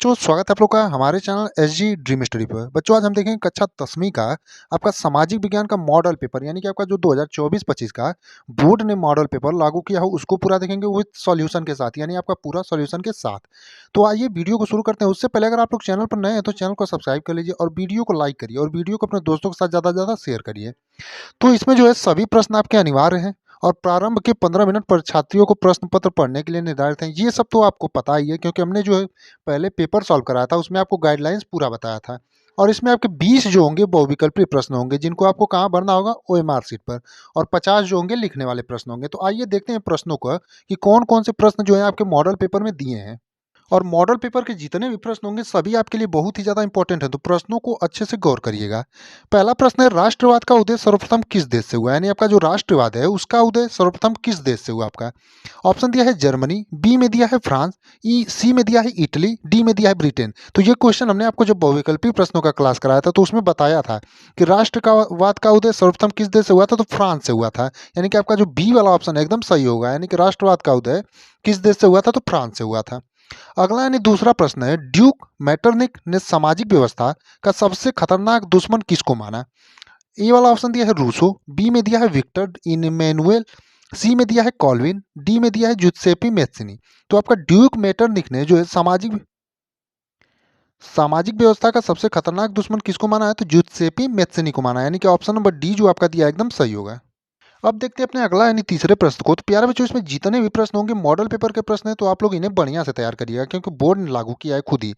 बच्चों, स्वागत है आप लोग का हमारे चैनल एसजी ड्रीम स्टडी पर। बच्चों, आज हम देखेंगे कक्षा 10वीं का आपका सामाजिक विज्ञान का मॉडल पेपर, यानी कि आपका जो 2024-25 का बोर्ड ने मॉडल पेपर लागू किया हो उसको पूरा देखेंगे विद सॉल्यूशन के साथ, यानी आपका पूरा सॉल्यूशन के साथ। तो आइए वीडियो को शुरू करते हैं। उससे पहले अगर आप लोग चैनल पर नए हैं तो चैनल को सब्सक्राइब कर लीजिए और वीडियो को लाइक करिए और वीडियो को अपने दोस्तों के साथ ज़्यादा से ज़्यादा शेयर करिए। तो इसमें जो है सभी प्रश्न आपके अनिवार्य हैं और प्रारंभ के 15 मिनट पर छात्रियों को प्रश्न पत्र पढ़ने के लिए निर्धारित हैं। ये सब तो आपको पता ही है क्योंकि हमने जो है पहले पेपर सॉल्व कराया था, उसमें आपको गाइडलाइंस पूरा बताया था। और इसमें आपके 20 जो होंगे बहुविकल्पीय प्रश्न होंगे जिनको आपको कहाँ भरना होगा, ओएमआर शीट पर। और 50 जो होंगे लिखने वाले प्रश्न होंगे। तो आइए देखते हैं प्रश्नों का कि कौन कौन से प्रश्न जो है आपके मॉडल पेपर में दिए हैं। और मॉडल पेपर के जितने भी प्रश्न होंगे सभी आपके लिए बहुत ही ज़्यादा इंपॉर्टेंट है, तो प्रश्नों को अच्छे से गौर करिएगा। पहला प्रश्न है, राष्ट्रवाद का उदय सर्वप्रथम किस देश से हुआ, यानी आपका जो राष्ट्रवाद है उसका उदय सर्वप्रथम किस देश से हुआ आपका। ऑप्शन दिया है जर्मनी, बी में दिया है फ्रांस, सी में दिया है इटली, डी में दिया है ब्रिटेन। तो ये क्वेश्चन हमने आपको जब बहुविकल्पीय प्रश्नों का क्लास कराया था तो उसमें बताया था कि राष्ट्रवाद का उदय सर्वप्रथम किस देश से हुआ था, तो फ्रांस से हुआ था। यानी कि आपका जो बी वाला ऑप्शन है एकदम सही होगा, यानी कि राष्ट्रवाद का उदय किस देश से हुआ था, तो फ्रांस से हुआ था। अगला यानी दूसरा प्रश्न है, ड्यूक मैटरनिक ने सामाजिक व्यवस्था का सबसे खतरनाक दुश्मन किसको माना। ए वाला ऑप्शन दिया है रूसो, बी में दिया है विक्टर इमैनुएल, सी में दिया है कॉल्विन, डी में दिया है जुत्सेपी मेत्सिनी। तो आपका ड्यूक मैटरनिक ने जो है सामाजिक व्यवस्था का सबसे खतरनाक दुश्मन किसको माना है, तो जुत्सेपी मेत्सिनी को माना है। यानी कि ऑप्शन नंबर डी जो आपका दिया है एकदम सही होगा। अब देखते हैं अपने अगला यानी तीसरे प्रश्न को। तो प्यारे बच्चों, इसमें जितने भी प्रश्न होंगे मॉडल पेपर के प्रश्न हैं, तो आप लोग इन्हें बढ़िया से तैयार करिएगा क्योंकि बोर्ड ने लागू किया है खुद ही।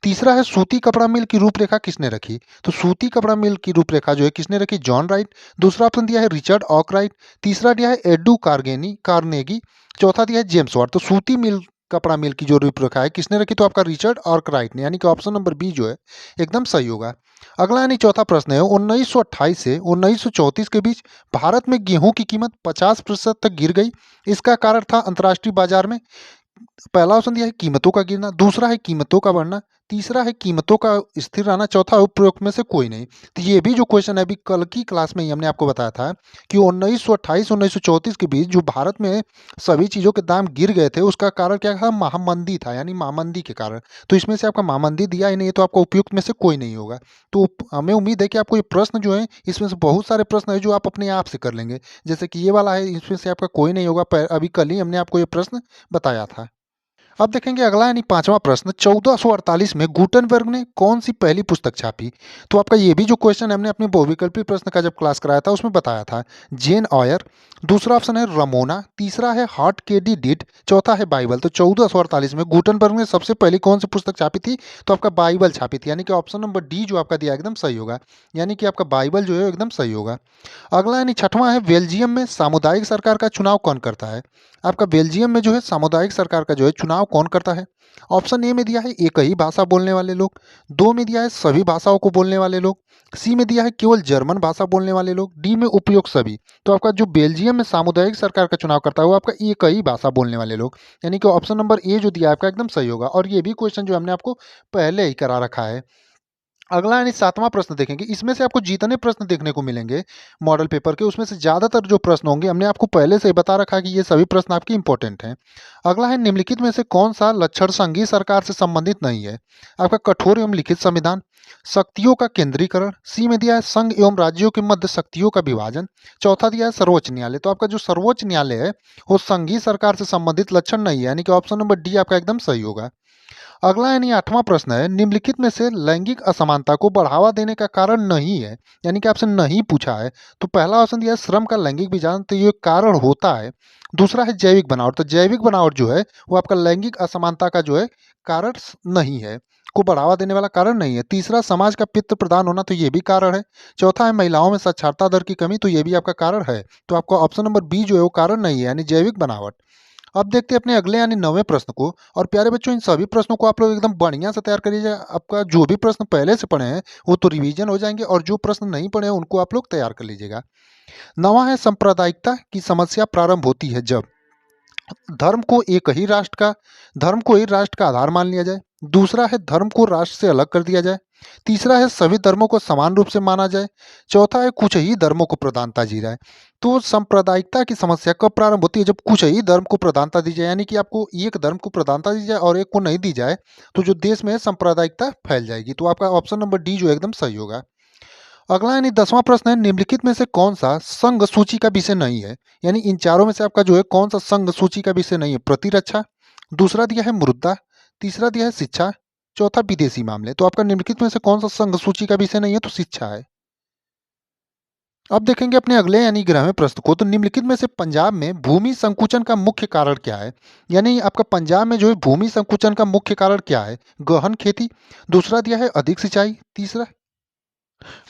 तीसरा है, सूती कपड़ा मिल की रूपरेखा किसने रखी। तो सूती कपड़ा मिल की रूपरेखा जो है किसने रखी, जॉन राइट। दूसरा ऑप्शन दिया है रिचर्ड ऑकराइट। तीसरा दिया है एडू कार्नेगी। चौथा दिया है जेम्स वाट। तो सूती मिल कपड़ा मिल की जो रूपरेखा है किसने रखी, तो आपका रिचर्ड ऑकराइट ने, यानी कि ऑप्शन नंबर बी जो है एकदम सही होगा। अगला यानी चौथा प्रश्न है, 1928 से 1934 के बीच भारत में गेहूं की कीमत 50% तक गिर गई। इसका कारण था अंतर्राष्ट्रीय बाजार में। पहला ऑप्शन दिया है कीमतों का गिरना, दूसरा है कीमतों का बढ़ना, तीसरा है कीमतों का स्थिर रहना, चौथा उपरोक्त में से कोई नहीं। तो ये भी जो क्वेश्चन है अभी कल की क्लास में ही हमने आपको बताया था कि 1928 1934 के बीच जो भारत में सभी चीज़ों के दाम गिर गए थे उसका कारण क्या था, महामंदी था, यानी महामंदी के कारण। तो इसमें से आपका महामंदी दिया ही नहीं है, तो आपका उपयुक्त में से कोई नहीं होगा। तो हमें उम्मीद है कि आपको ये प्रश्न जो है इसमें से बहुत सारे प्रश्न है जो आप अपने आप से कर लेंगे। जैसे कि ये वाला है, इसमें से आपका कोई नहीं होगा, अभी कल ही हमने आपको ये प्रश्न बताया था। अब देखेंगे अगला यानी पांचवा प्रश्न, 1448 में गुटेनबर्ग ने कौन सी पहली पुस्तक छापी। तो आपका ये भी जो क्वेश्चन हमने अपने बहुविकल्पी प्रश्न का जब क्लास कराया था उसमें बताया था जेन ऑयर। दूसरा ऑप्शन है रमोना, तीसरा है हार्ट केडी डिड, चौथा है बाइबल। तो 1448 में गुटेनबर्ग ने सबसे पहली कौन सी पुस्तक छापी थी, तो आपका बाइबल छापी थी, यानी कि ऑप्शन नंबर डी जो आपका दिया एकदम सही होगा, यानी कि आपका बाइबल जो है एकदम सही होगा। अगला यानी छठवां है, बेल्जियम में सामुदायिक सरकार का चुनाव कौन करता है। आपका बेल्जियम में जो है सामुदायिक सरकार का जो है चुनाव कौन करता है। ऑप्शन ए में दिया है एक ही भाषा बोलने वाले लोग, दो में दिया है सभी भाषाओं को बोलने वाले लोग, सी में दिया है केवल जर्मन भाषा बोलने वाले लोग, डी में उपयोग सभी। तो आपका जो बेल्जियम में सामुदायिक सरकार का चुनाव करता है वो आपका एक ही भाषा बोलने वाले लोग, यानी कि ऑप्शन नंबर ए जो दिया है आपका एकदम सही होगा। और ये भी क्वेश्चन जो हमने आपको पहले ही करा रखा है। अगला यानी सातवां प्रश्न देखेंगे। इसमें से आपको जितने प्रश्न देखने को मिलेंगे मॉडल पेपर के उसमें से ज़्यादातर जो प्रश्न होंगे हमने आपको पहले से ही बता रखा है कि ये सभी प्रश्न आपके इंपॉर्टेंट हैं। अगला है, निम्नलिखित में से कौन सा लक्षण संघीय सरकार से संबंधित नहीं है। आपका कठोर एवं लिखित संविधान, शक्तियों का केंद्रीकरण, सी में दिया है संघ एवं राज्यों के मध्य शक्तियों का विभाजन, चौथा दिया है सर्वोच्च न्यायालय। तो आपका जो सर्वोच्च न्यायालय है वो संघीय सरकार से संबंधित लक्षण नहीं है, यानी कि ऑप्शन नंबर डी आपका एकदम सही होगा। अगला यानी आठवां प्रश्न है, निम्नलिखित में से लैंगिक असमानता को बढ़ावा देने का कारण नहीं है, यानी कि आपसे नहीं पूछा है। तो पहला ऑप्शन दिया है श्रम का लैंगिक विभाजन, तो ये कारण होता है। दूसरा है जैविक बनावट, तो जैविक बनावट जो है वो आपका लैंगिक असमानता का जो है कारण नहीं है, को बढ़ावा देने वाला कारण नहीं है। तीसरा समाज का पितृ प्रधान होना, तो ये भी कारण है। चौथा है महिलाओं में साक्षरता दर की कमी, तो ये भी आपका कारण है। तो आपका ऑप्शन नंबर बी जो है वो कारण नहीं है, यानी जैविक बनावट। अब देखते हैं अपने अगले यानी 9वें प्रश्न को। और प्यारे बच्चों, इन सभी प्रश्नों को आप लोग एकदम बढ़िया से तैयार करिए। आपका जो भी प्रश्न पहले से पढ़े हैं वो तो रिवीजन हो जाएंगे और जो प्रश्न नहीं पढ़े हैं उनको आप लोग तैयार कर लीजिएगा। नवा है, सांप्रदायिकता की समस्या प्रारंभ होती है जब धर्म को एक ही राष्ट्र का धर्म को ही राष्ट्र का आधार मान लिया जाए, दूसरा है धर्म को राष्ट्र से अलग कर दिया जाए। तीसरा है सभी धर्मों को समान रूप से माना जाए। चौथा है कुछ ही धर्मों को प्रधानता दी जाए। तो सांप्रदायिकता की समस्या कब प्रारंभ होती है? जब कुछ ही धर्म को प्रधानता दी जाए, यानी कि आपको एक धर्म को प्रधानता दी जाए और एक को नहीं दी जाए, तो जो देश में है सांप्रदायिकता फैल जाएगी। तो आपका ऑप्शन नंबर डी जो है एकदम सही होगा। अगला यानी 10वां प्रश्न है, निम्नलिखित में से कौन सा संघ सूची का विषय नहीं है? यानी इन चारों में से आपका जो है कौन सा संघ सूची का विषय नहीं है? प्रतिरक्षा, दूसरा दिया है मुद्रा, तीसरा दिया है शिक्षा, चौथा विदेशी मामले। तो आपका निम्नलिखित में से कौन सा संघ सूची का विषय नहीं है? तो शिक्षा है। अब देखेंगे अपने अगले यानी 11वें प्रश्न को। तो निम्नलिखित में से पंजाब में भूमि संकुचन का मुख्य कारण क्या है? यानी आपका पंजाब में जो है भूमि संकुचन का मुख्य कारण क्या है? गहन खेती, दूसरा दिया है अधिक सिंचाई, तीसरा।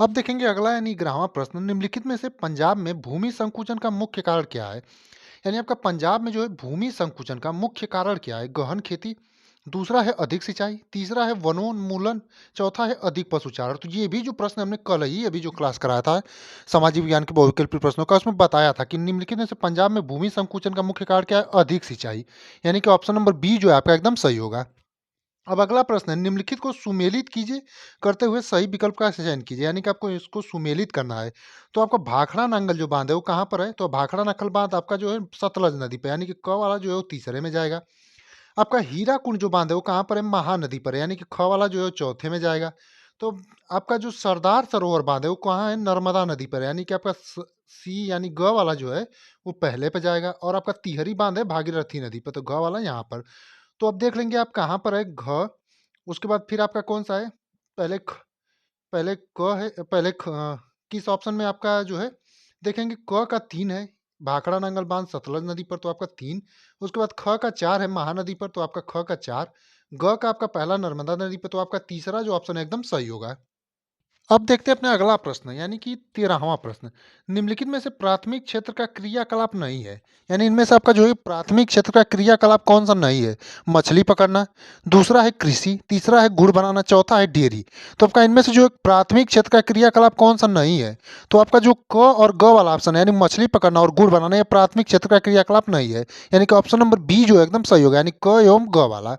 अब देखेंगे अगला यानी 11वां प्रश्न, निम्नलिखित में से पंजाब में भूमि संकुचन का मुख्य कारण क्या है? यानी आपका पंजाब में जो है भूमि संकुचन का मुख्य कारण क्या है? गहन खेती, दूसरा है अधिक सिंचाई, तीसरा है वनोन्मूलन, चौथा है अधिक पशुचारण। तो ये भी जो प्रश्न हमने कल ही अभी जो क्लास कराया था सामाजिक विज्ञान के बहुविकल्पी प्रश्नों का, उसमें बताया था कि निम्नलिखित में से पंजाब में भूमि संकुचन का मुख्य कारण क्या है? अधिक सिंचाई। यानी कि ऑप्शन नंबर बी जो है आपका एकदम सही होगा। अब अगला प्रश्न है, निम्नलिखित को सुमेलित कीजिए, करते हुए सही विकल्प का चयन कीजिए। यानी कि आपको इसको सुमेलित करना है। तो आपका भाखड़ा नांगल जो बांध है वो कहाँ पर है? तो भाखड़ा नक्खल बांध आपका जो है सतलज नदी पे, यानी कि क वाला जो है वो तीसरे में जाएगा। आपका हीराकुंड जो बांध है वो कहाँ पर है? महानदी पर है, यानी कि ख वाला जो है वो चौथे में जाएगा। तो आपका जो सरदार सरोवर बांध है वो कहाँ है? नर्मदा नदी पर है, यानी कि आपका सी यानी ग वाला जो है वो पहले पे जाएगा। और आपका तिहरी बांध है भागीरथी नदी पर, तो ग वाला यहाँ पर। तो अब देख लेंगे आप कहाँ पर है घ, उसके बाद फिर आपका कौन-सा है? पहले ख पहले क है, पहले किस ऑप्शन में आपका जो है देखेंगे क का 3 है, भाखड़ा नांगल बांध सतलज नदी पर, तो आपका 3। उसके बाद ख का 4 है महानदी पर, तो आपका ख का 4। ग का आपका पहला नर्मदा नदी पे, तो आपका तीसरा जो ऑप्शन है एकदम सही होगा। अब देखते हैं अपना अगला प्रश्न, यानी कि 13वां प्रश्न। निम्नलिखित में से प्राथमिक क्षेत्र का क्रियाकलाप नहीं है। यानी इनमें से आपका जो है प्राथमिक क्षेत्र का क्रियाकलाप कौन सा नहीं है? मछली पकड़ना, दूसरा है कृषि, तीसरा है गुड़ बनाना, चौथा है डेयरी। तो आपका इनमें से जो है प्राथमिक क्षेत्र का क्रियाकलाप कौन सा नहीं है? तो आपका जो क और ग वाला ऑप्शन है, यानी मछली पकड़ना और गुड़ बनाना, ये प्राथमिक क्षेत्र का क्रियाकलाप नहीं है। यानी कि ऑप्शन नंबर बी जो है एकदम सही होगा, यानी क एवं ग वाला।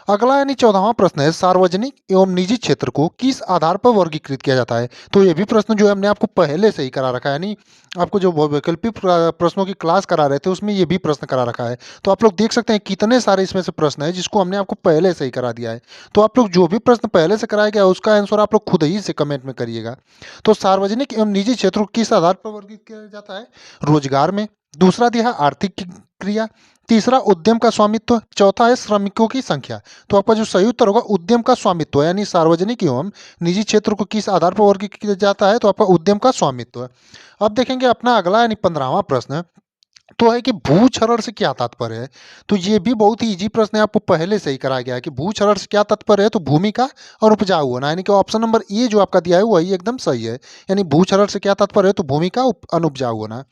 अगला यानी 14वां प्रश्न है, सार्वजनिक एवं निजी क्षेत्र को किस आधार पर वर्गीकृत किया जाता है? तो ये भी प्रश्न जो है हमने आपको पहले से ही करा रखा है, यानी आपको जो वैकल्पिक प्रश्नों की क्लास करा रहे थे उसमें ये भी प्रश्न करा रखा है। तो आप लोग देख सकते हैं कितने सारे इसमें से प्रश्न है जिसको हमने आपको पहले से ही करा दिया है। तो आप लोग जो भी प्रश्न पहले से कराया गया उसका आंसर आप लोग खुद ही से कमेंट में करिएगा। तो सार्वजनिक एवं निजी क्षेत्र को किस आधार पर वर्गीकृत किया जाता है? रोजगार में, दूसरा दिया है आर्थिक क्रिया, तीसरा उद्यम का स्वामित्व, चौथा है श्रमिकों की संख्या। तो आपका जो सही उत्तर होगा उद्यम का स्वामित्व, यानी सार्वजनिक एवं निजी क्षेत्र को किस आधार पर वर्गीकृत किया जाता है? तो आपका उद्यम का स्वामित्व। अब देखेंगे अपना अगला यानी 15वां प्रश्न, तो है कि भू क्षरण से क्या तात्पर्य है? तो ये भी बहुत ही इजी प्रश्न है, आपको पहले से ही कराया गया है कि भू क्षरण से क्या तात्पर्य है? तो भूमि का और उपजाऊ होना, यानी कि ऑप्शन नंबर ए जो आपका दिया है वही एकदम सही है। यानी भू क्षरण से क्या तात्पर्य है? तो भूमि का अनुपजाऊ होना।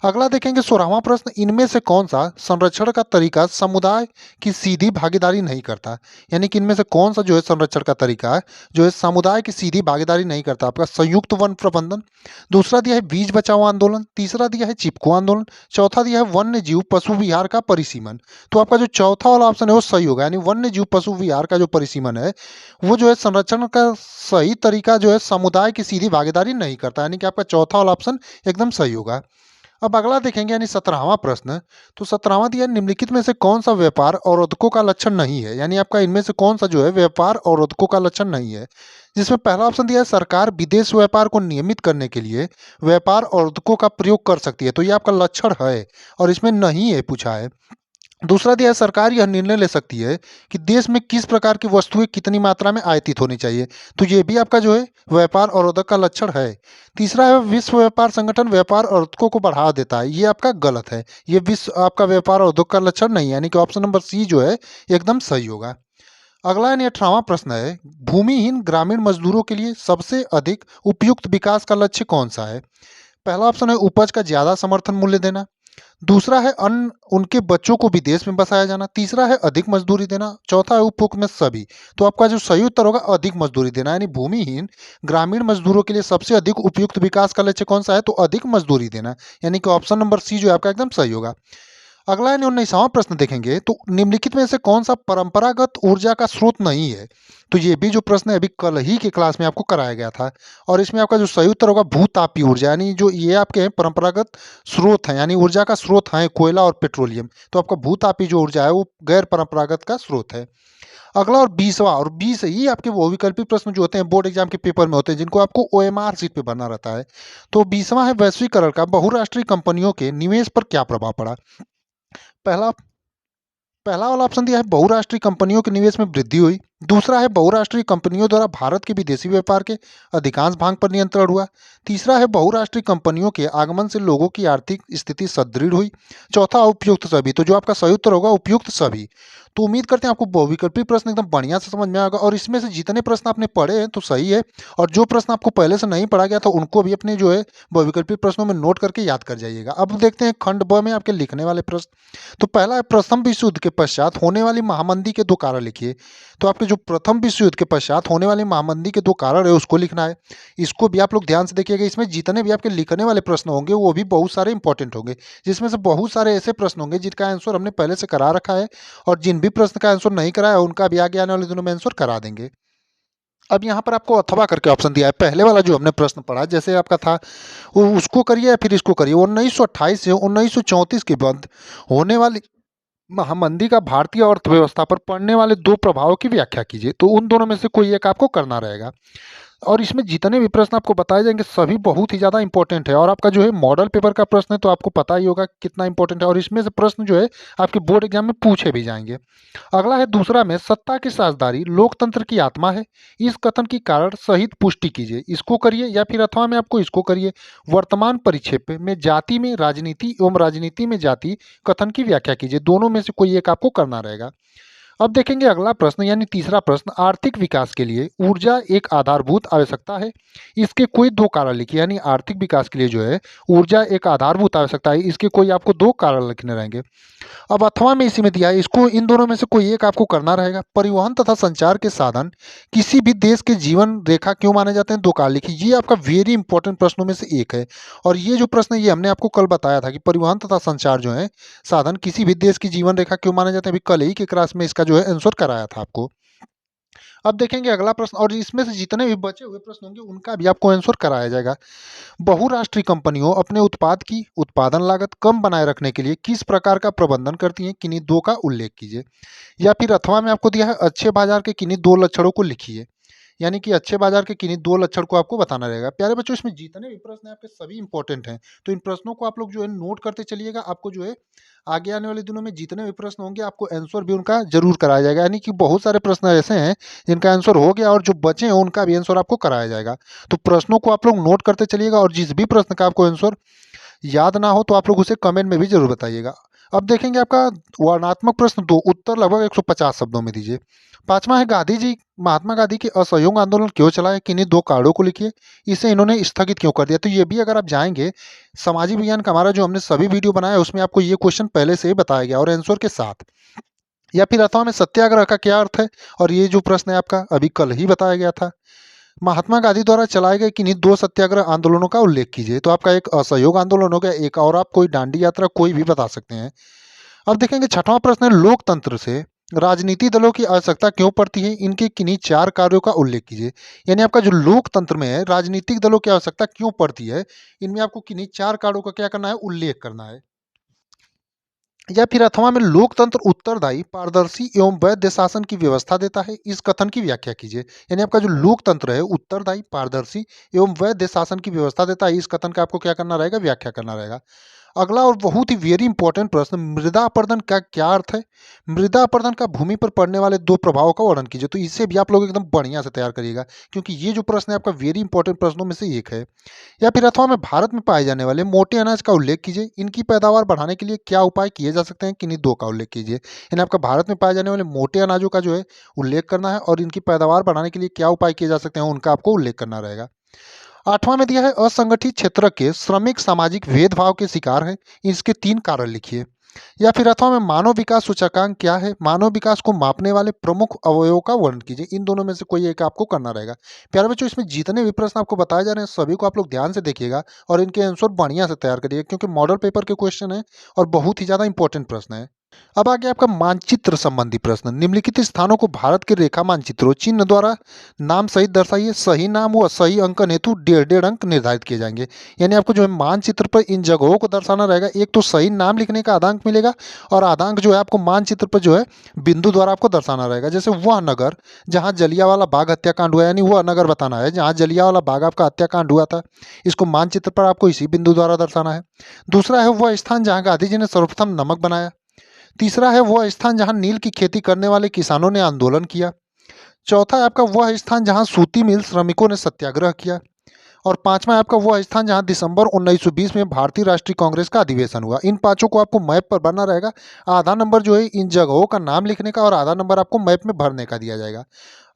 अगला देखेंगे 16वां प्रश्न, इनमें से कौन सा संरक्षण का तरीका समुदाय की सीधी भागीदारी नहीं करता? यानी कि इनमें से कौन सा जो है संरक्षण का तरीका है जो है समुदाय की सीधी भागीदारी नहीं करता? आपका संयुक्त वन प्रबंधन, दूसरा दिया है बीज बचाओ आंदोलन, तीसरा दिया है चिपको आंदोलन, चौथा दिया है वन्य जीव पशु विहार का परिसीमन। तो आपका जो चौथा वाला ऑप्शन है वो सही होगा, यानी वन्य जीव पशु विहार का जो परिसीमन है वो जो है संरक्षण का सही तरीका जो है समुदाय की सीधी भागीदारी नहीं करता, यानी कि आपका चौथा वाला ऑप्शन एकदम सही होगा। अब अगला देखेंगे यानी 17वां प्रश्न, तो 17वां दिया निम्नलिखित में से कौन सा व्यापार अवरोधकों का लक्षण नहीं है? यानी आपका इनमें से कौन सा जो है व्यापार अवरोधकों का लक्षण नहीं है? जिसमें पहला ऑप्शन दिया है सरकार विदेश व्यापार को नियमित करने के लिए व्यापार अवरोधकों का प्रयोग कर सकती है, तो ये आपका लक्षण है और इसमें नहीं है पूछा है। दूसरा दिया है सरकार यह निर्णय ले सकती है कि देश में किस प्रकार की वस्तुएं कितनी मात्रा में आयातित होनी चाहिए, तो ये भी आपका जो है व्यापार अवरोधक का लक्षण है। तीसरा है विश्व व्यापार संगठन व्यापार अवरोधकों को बढ़ावा देता है, ये आपका गलत है। ये विश्व आपका व्यापार अवरोधक का लक्षण नहीं है, यानी कि ऑप्शन नंबर सी जो है एकदम सही होगा। अगला यानी 18वां प्रश्न है, भूमिहीन ग्रामीण मजदूरों के लिए सबसे अधिक उपयुक्त विकास का लक्ष्य कौन सा है? पहला ऑप्शन है उपज का ज्यादा समर्थन मूल्य देना, दूसरा है अन्न उनके बच्चों को विदेश में बसाया जाना, तीसरा है अधिक मजदूरी देना, चौथा है उपरोक्त में सभी। तो आपका जो सही उत्तर होगा अधिक मजदूरी देना, यानी भूमिहीन ग्रामीण मजदूरों के लिए सबसे अधिक उपयुक्त विकास का लक्ष्य कौन सा है? तो अधिक मजदूरी देना, यानी कि ऑप्शन नंबर सी जो है आपका एकदम सही होगा। अगला यानी 19वां प्रश्न देखेंगे तो निम्नलिखित में से कौन सा परंपरागत ऊर्जा का स्रोत नहीं है। तो ये भी जो प्रश्न है अभी कल ही के क्लास में आपको कराया गया था और इसमें आपका जो सही उत्तर होगा भूतापीय ऊर्जा, यानी जो ये आपके हैं परंपरागत स्रोत हैं, यानी ऊर्जा का स्रोत है कोयला और पेट्रोलियम, तो आपका भूतापीय जो ऊर्जा है वो गैर परंपरागत का स्रोत है। अगला और 20वां, और 20 ही आपके वो विकल्पीय प्रश्न जो होते हैं बोर्ड एग्जाम के पेपर में होते हैं जिनको आपको ओएमआर सीट पे भरना रहता है। तो 20वां है वैश्वीकरण का बहुराष्ट्रीय कंपनियों के निवेश पर क्या प्रभाव पड़ा। पहला पहला वाला ऑप्शन दिया है बहुराष्ट्रीय कंपनियों के निवेश में वृद्धि हुई। दूसरा है बहुराष्ट्रीय कंपनियों द्वारा भारत के विदेशी व्यापार के अधिकांश भाग पर नियंत्रण हुआ। तीसरा है बहुराष्ट्रीय कंपनियों के आगमन से लोगों की आर्थिक स्थिति सुदृढ़ हुई। चौथा उपयुक्त सभी, तो जो आपका सही उत्तर होगा उपयुक्त सभी। तो उम्मीद करते हैं आपको बहुविकल्पी प्रश्न एकदम बढ़िया से समझ में आएगा और इसमें से जितने प्रश्न आपने पढ़े हैं तो सही है, और जो प्रश्न आपको पहले से नहीं पढ़ा गया था उनको भी अपने जो है बहुविकल्पी प्रश्नों में नोट करके याद कर जाइएगा। अब देखते हैं खंड ब में आपके लिखने वाले प्रश्न। तो पहला है प्रथम विश्व युद्ध के पश्चात होने वाली महामंदी के दो कारण लिखिए। तो आपके जो प्रथम विश्व युद्ध के पश्चात होने वाली महामंदी के दो कारण है उसको लिखना है। इसको भी आप लोग ध्यान से देखिएगा, इसमें जितने भी आपके लिखने वाले प्रश्न होंगे वो भी बहुत सारे इंपॉर्टेंट होंगे, जिसमें से बहुत सारे ऐसे प्रश्न होंगे जिनका आंसर हमने पहले से करा रखा है और जिन भी प्रश्न का आंसर नहीं कराया उनका भी आगे आने वाले दिनों में आंसर करा देंगे। अब यहाँ पर आपको अथवा करके ऑप्शन दिया है। पहले वाला जो हमने प्रश्न पढ़ा जैसे आपका था वो उसको करिए या फिर इसको करिए। 1928 से 1934 के बाद होने वाली महामंदी का भारतीय अर्थव्यवस्था पर पड़ने वाले दो प्रभावों की व्याख्या कीजिए। तो उन दोनों में से कोई एक आपको करना रहेगा और इसमें जितने भी प्रश्न आपको बताए जाएंगे सभी बहुत ही ज़्यादा इंपॉर्टेंट है और आपका जो है मॉडल पेपर का प्रश्न है तो आपको पता ही होगा कितना इंपॉर्टेंट है और इसमें से प्रश्न जो है आपके बोर्ड एग्जाम में पूछे भी जाएंगे। अगला है दूसरा में सत्ता की साझेदारी लोकतंत्र की आत्मा है, इस कथन की कारण सहित पुष्टि कीजिए। इसको करिए या फिर अथवा में आपको इसको करिए। वर्तमान परिक्षेप में जाति में राजनीति एवं राजनीति में जाति कथन की व्याख्या कीजिए। दोनों में से कोई एक आपको करना रहेगा। अब देखेंगे अगला प्रश्न यानी तीसरा प्रश्न, आर्थिक विकास के लिए ऊर्जा एक आधारभूत आवश्यकता है, इसके कोई दो कारण लिखिए। यानी आर्थिक विकास के लिए जो है ऊर्जा एक आधारभूत आवश्यकता है, इसके कोई आपको दो कारण लिखने रहेंगे। अब अथवा में इसी में दिया है, इसको इन दोनों में से कोई एक आपको करना रहेगा। परिवहन तथा संचार के साधन किसी भी देश के जीवन रेखा क्यों माने जाते हैं, दो कारण लिखिए। ये आपका वेरी इंपॉर्टेंट प्रश्नों में से एक है और ये जो प्रश्न है ये हमने आपको कल बताया था कि परिवहन तथा संचार जो है साधन किसी भी देश की जीवन रेखा क्यों माने जाते हैं। अभी कल ही के क्लास में इसका जो है आंसर कराया था आपको। अब देखेंगे अगला प्रश्न और इसमें से जितने भी बचे हुए प्रश्न होंगे उनका भी आपको आंसर कराया जाएगा। बहुराष्ट्रीय कंपनियों अपने उत्पाद की उत्पादन लागत कम बनाए रखने के लिए किस प्रकार का प्रबंधन करती हैं, किन्हीं दो का उल्लेख कीजिए। या फिर अथवा में आपको दिया है अच्छे बाजार के किन्हीं दो लक्षणों को लिखिए। यानी कि अच्छे बाजार के किन्हीं दो लक्षण को आपको बताना रहेगा। प्यारे बच्चों इसमें जितने भी प्रश्न हैं आपके सभी इंपॉर्टेंट हैं, तो इन प्रश्नों को आप लोग जो है नोट करते चलिएगा। आपको जो है आगे आने वाले दिनों में जितने भी प्रश्न होंगे आपको आंसर भी उनका जरूर कराया जाएगा। यानी कि बहुत सारे प्रश्न ऐसे हैं जिनका आंसर हो गया और जो बचे हैं उनका भी आंसर आपको कराया जाएगा। तो प्रश्नों को आप लोग नोट करते चलिएगा और जिस भी प्रश्न का आपको आंसर याद ना हो तो आप लोग उसे कमेंट में भी जरूर बताइएगा। अब देखेंगे आपका वर्णनात्मक प्रश्न दो, उत्तर लगभग 150 शब्दों में दीजिए। पांचवा है गांधी जी महात्मा गांधी के असहयोग आंदोलन क्यों चलाए, किन्हीं दो कारणों को लिखिए। इसे इन्होंने स्थगित क्यों कर दिया। तो ये भी अगर आप जाएंगे सामाजिक विज्ञान का हमारा जो हमने सभी वीडियो बनाया है उसमें आपको ये क्वेश्चन पहले से ही बताया गया और आंसर के साथ। या फिर अथवा में सत्याग्रह का क्या अर्थ है, और ये जो प्रश्न है आपका अभी कल ही बताया गया था। महात्मा गांधी द्वारा चलाए गए किन्हीं दो सत्याग्रह आंदोलनों का उल्लेख कीजिए। तो आपका एक असहयोग आंदोलन हो गया, एक और आप कोई दांडी यात्रा कोई भी बता सकते हैं। अब देखेंगे छठवां प्रश्न है लोकतंत्र से राजनीति दलों की आवश्यकता क्यों पड़ती है, इनके किन्हीं चार कार्यों का उल्लेख कीजिए। यानी आपका जो लोकतंत्र में है राजनीतिक दलों की आवश्यकता क्यों पड़ती है, इनमें आपको किन्हीं चार कार्यों का क्या करना है, उल्लेख करना है। या फिर अथवा में लोकतंत्र उत्तरदायी पारदर्शी एवं वैध शासन की व्यवस्था देता है, इस कथन की व्याख्या कीजिए। यानी आपका जो लोकतंत्र है उत्तरदायी पारदर्शी एवं वैध शासन की व्यवस्था देता है, इस कथन का आपको क्या करना रहेगा, व्याख्या करना रहेगा। अगला और बहुत ही वेरी इंपॉर्टेंट प्रश्न, मृदा अपरदन का क्या अर्थ है। मृदा अपरदन का भूमि पर पड़ने वाले दो प्रभावों का वर्णन कीजिए। तो इसे भी आप लोग एकदम बढ़िया से तैयार करिएगा क्योंकि ये जो प्रश्न है आपका वेरी इंपॉर्टेंट प्रश्नों में से एक है। या फिर अथवा में भारत में पाए जाने वाले मोटे अनाज का उल्लेख कीजिए, इनकी पैदावार बढ़ाने के लिए क्या उपाय किए जा सकते हैं, किन्हीं दो का उल्लेख कीजिए। यानी आपका भारत में पाए जाने वाले मोटे अनाजों का जो है उल्लेख करना है और इनकी पैदावार बढ़ाने के लिए क्या उपाय किए जा सकते हैं उनका आपको उल्लेख करना रहेगा। आठवां में दिया है असंगठित क्षेत्र के श्रमिक सामाजिक भेदभाव के शिकार हैं, इसके तीन कारण लिखिए। या फिर अथवा में मानव विकास सूचकांक क्या है, मानव विकास को मापने वाले प्रमुख अवयवों का वर्णन कीजिए। इन दोनों में से कोई एक आपको करना रहेगा। प्यारे बच्चों, इसमें जितने भी प्रश्न आपको बताए जा रहे हैं सभी को आप लोग ध्यान से देखिएगा और इनके आंसर बढ़िया से तैयार करिए, क्योंकि मॉडल पेपर के क्वेश्चन है और बहुत ही ज़्यादा इंपॉर्टेंट प्रश्न है। अब आगे आपका मानचित्र संबंधी प्रश्न। निम्नलिखित स्थानों को भारत के रेखा मानचित्रों चिन्ह द्वारा नाम सहित दर्शाइए। सही नाम व सही अंकन हेतु 1.5 अंक निर्धारित किए जाएंगे। यानी आपको जो है मानचित्र पर इन जगहों को दर्शाना रहेगा। एक तो सही नाम लिखने का आधा अंक मिलेगा और आधा अंक जो है आपको मानचित्र पर जो है बिंदु द्वारा आपको दर्शाना रहेगा। जैसे वह नगर जहाँ जलियांवाला बाग हत्याकांड हुआ, यानी वह नगर बताना है जहाँ जलियांवाला बाग आपका हत्याकांड हुआ था। इसको मानचित्र पर आपको इसी बिंदु द्वारा दर्शाना है। दूसरा है वह स्थान जहाँ गांधी जी ने सर्वप्रथम नमक बनाया। तीसरा है वह स्थान जहां नील की खेती करने वाले किसानों ने आंदोलन किया। चौथा है आपका वह स्थान जहां सूती मिल श्रमिकों ने सत्याग्रह किया। और पांचवा है आपका वह स्थान जहां दिसंबर 1920 में भारतीय राष्ट्रीय कांग्रेस का अधिवेशन हुआ। इन पांचों को आपको मैप पर भरना रहेगा। आधा नंबर जो है इन जगहों का नाम लिखने का और आधा नंबर आपको मैप में भरने का दिया जाएगा।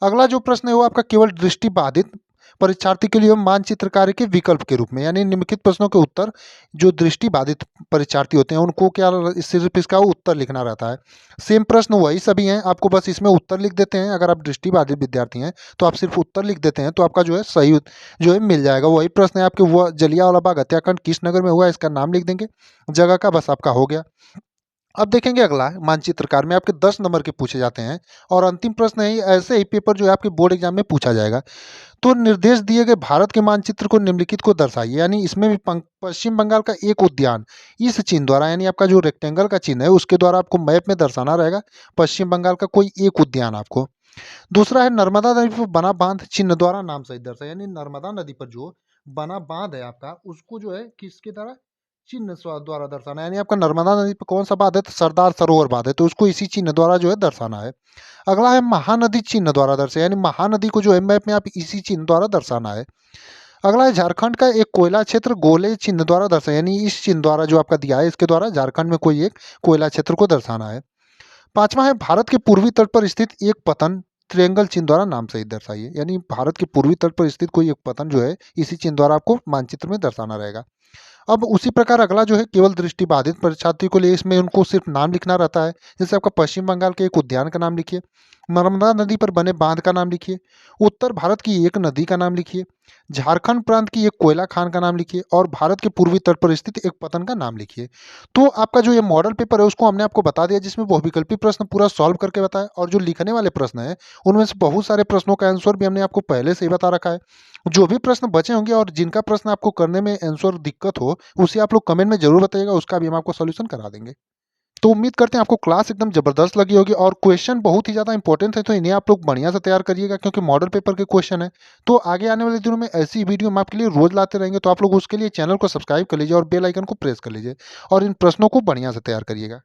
अगला जो प्रश्न है वो आपका केवल दृष्टिबाधित परीक्षार्थी के लिए मानचित्र कार्य के विकल्प के रूप में, यानी निम्नलिखित प्रश्नों के उत्तर जो दृष्टिबाधित परीक्षार्थी होते हैं उनको क्या सिर्फ इसका उत्तर लिखना रहता है। सेम प्रश्न वही सभी हैं, आपको बस इसमें उत्तर लिख देते हैं। अगर आप दृष्टिबाधित विद्यार्थी हैं तो आप सिर्फ उत्तर लिख देते हैं तो आपका जो है सही जो है मिल जाएगा। वही प्रश्न है आपके, वह जलियांवाला बाग हत्याकांड किस नगर में हुआ, इसका नाम लिख देंगे, जगह का बस आपका हो गया। अब देखेंगे अगला मानचित्रकार में आपके 10 नंबर के पूछे जाते हैं और अंतिम प्रश्न है ऐसे ही पेपर जो है आपके बोर्ड एग्जाम में पूछा जाएगा। तो निर्देश दिए गए भारत के मानचित्र को निम्नलिखित को दर्शाइए। यानी इसमें भी पश्चिम बंगाल का एक उद्यान इस चिन्ह द्वारा, यानी आपका जो रेक्टेंगल का चिन्ह है उसके द्वारा आपको मैप में दर्शाना रहेगा। पश्चिम बंगाल का कोई एक उद्यान आपको। दूसरा है नर्मदा नदी पर बना बांध चिन्ह द्वारा नाम सहित दर्शाइए। यानी नर्मदा नदी पर जो बना बांध है आपका उसको जो है किसके द्वारा चिन्ह द्वारा दर्शाना है। यानी आपका नर्मदा नदी पर कौन सा बांध है, तो सरदार सरोवर बांध है, तो उसको इसी चिन्ह द्वारा जो है दर्शाना है। अगला है महानदी चिन्ह द्वारा दर्शाए, यानी महानदी को जो है मैप में आप इसी चिन्ह द्वारा दर्शाना है। अगला है झारखंड का एक कोयला क्षेत्र गोले चिन्ह द्वारा दर्शाए, यानी इस चिन्ह द्वारा जो आपका दिया है इसके द्वारा झारखंड में कोई एक कोयला क्षेत्र को दर्शाना है। पांचवा है भारत के पूर्वी तट पर स्थित एक पतन त्रिएंगल चिन्ह द्वारा नाम सहित दर्शाइए। यानी भारत के पूर्वी तट पर स्थित कोई एक पतन जो है इसी चिन्ह द्वारा आपको मानचित्र में दर्शाना रहेगा। अब उसी प्रकार अगला जो है केवल दृष्टिबाधित परीक्षार्थी को लिए इसमें उनको सिर्फ नाम लिखना रहता है। जैसे आपका पश्चिम बंगाल के एक उद्यान का नाम लिखिए, नर्मदा नदी पर बने बांध का नाम लिखिए, उत्तर भारत की एक नदी का नाम लिखिए, झारखंड प्रांत की एक कोयला खान का नाम लिखिए और भारत के पूर्वी तट पर स्थित एक पतन का नाम लिखिए। तो आपका जो ये मॉडल पेपर है उसको हमने आपको बता दिया, जिसमें बहुविकल्पी प्रश्न पूरा सॉल्व करके बताया और जो लिखने वाले प्रश्न हैं उनमें से बहुत सारे प्रश्नों का आंसर भी हमने आपको पहले से ही बता रखा है। जो भी प्रश्न बचे होंगे और जिनका प्रश्न आपको करने में आंसर दिक्कत हो उसे आप लोग कमेंट में जरूर बताइएगा, उसका भी हम आपको सॉल्यूशन करा देंगे। तो उम्मीद करते हैं आपको क्लास एकदम जबरदस्त लगी होगी और क्वेश्चन बहुत ही ज़्यादा इंपॉर्टेंट है, तो इन्हें आप लोग बढ़िया से तैयार करिएगा क्योंकि मॉडल पेपर के क्वेश्चन है। तो आगे आने वाले दिनों में ऐसी वीडियो हम आपके लिए रोज लाते रहेंगे, तो आप लोग उसके लिए चैनल को सब्सक्राइब कर लीजिए और बेल आइकन को प्रेस कर लीजिए और इन प्रश्नों को बढ़िया से तैयार करिएगा।